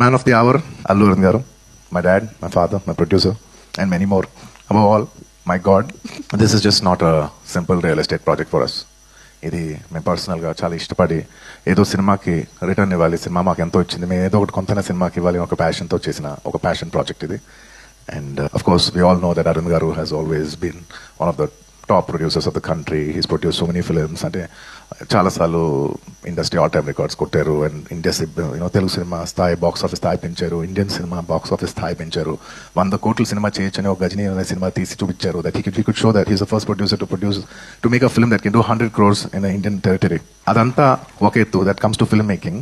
Man of the hour, Allu Arvind garu. My dad, my father, my producer, and many more. Above all, my God, this is just not a simple real estate project for us. ఇది మేము పర్సనల్గా చాలా ఇష్టపడి ఏదో సినిమాకి return ఇవ్వాలి, cinema మాకు ఎంతో ఇచ్చింది, మేము ఏదో ఒకటి కొంత సినిమాకి ఇవ్వాలి ఒక ప్యాషన్తో చేసిన ఒక ప్యాషన్ ప్రాజెక్ట్ ఇది. And of course we all know that Arun గారు has always been one of the top producers of the country. He's produce so many films. అంటే చాలాసార్లు ఇండస్ట్రీ ఆల్ టైమ్ రికార్డ్స్ కొట్టారు. అండ్ ఇండియా తెలుగు సినిమా స్థాయి box office స్థాయి పెంచారు, Indian cinema box office స్థాయి పెంచారు. 100 కోట్ల సినిమా చేయొచ్చని ఒక గజనీ అనే సినిమా తీసి చూపించారు. That he could show that he's the first producer to make a film that can do 100 crores in Indian territory. అదంతా ఒక ఎత్తు, that comes to film making.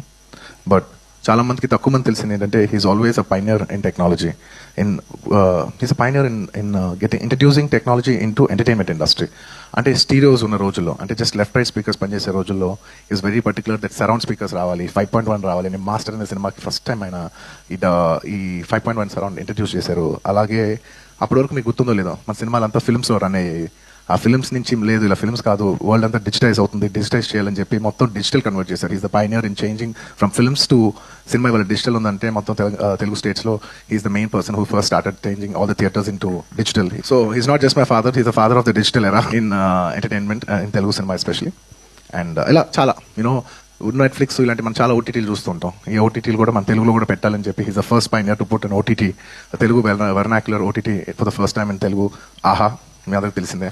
But చాలా మందికి తక్కువ మంది తెలిసింది ఏంటంటే he's always a pioneer in technology. He's a pioneer in introducing technology in to entertainment industry. అంటే స్టీరియోస్ ఉన్న రోజుల్లో, అంటే జస్ట్ లెఫ్ట్ రైట్ స్పీకర్స్ పనిచేసే రోజుల్లో is very particular that surround speakers రావాలి, 5.1 రావాలి. నేను మాస్టర్ అనే సినిమాకి ఫస్ట్ టైం ఆయన ఈ 5.1 సరౌండ్ ఇంట్రడ్యూస్ చేశారు. అలాగే అప్పటి వరకు మీకు గుర్తుందో లేదో, మన సినిమాలంతా ఫిల్మ్స్లో రన్ అయ్యాయి. ఆ ఫిల్మ్స్ నుంచి లేదు, ఇలా ఫిల్మ్స్ కాదు, వరల్డ్ అంతా డిజిటైజ్ అవుతుంది, డిజిటైజ్ చేయాలని చెప్పి మొత్తం డిజిటల్ కన్వర్ట్ చేశారు. Is the pioneer in changing from films to cinema. ఇవాళ డిజిటల్ ఉందంటే మొత్తం తెలుగు స్టేట్స్లో is the main person who first started changing all the theatres in to digital. So is not just my father, is the father of the digital era in entertainment in Telugu cinema especially. And ఇలా చాలా Netflix ఇలాంటి మనం చాలా ఓటీటీలు చూస్తుంటాం. ఈ ఓటీటీలు కూడా మన తెలుగులో కూడా పెట్టాలని చెప్పి he's the first pioneer to put an OTT, Telugu vernacular OTT for the first time in Telugu. ఆహా, మీ అందరికి తెలిసిందే.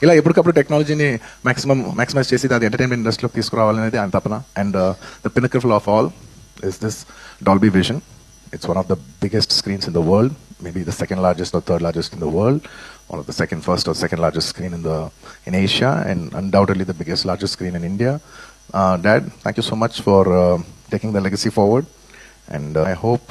ఇలా ఎప్పటికప్పుడు టెక్నాలజీని మ్యాక్సిమైజ్ చేసి అది ఎంటర్టైన్మెంట్ ఇండస్ట్రీలోకి తీసుకురావాలనేది ఆయన తపన. And the pinnacle of all is this Dolby Vision. It's one of the biggest screens in the world, maybe the second largest or third largest in the world, one of the first or second largest screen in Asia, and undoubtedly the largest screen in India. Dad, thank you so much for taking the legacy forward, and I hope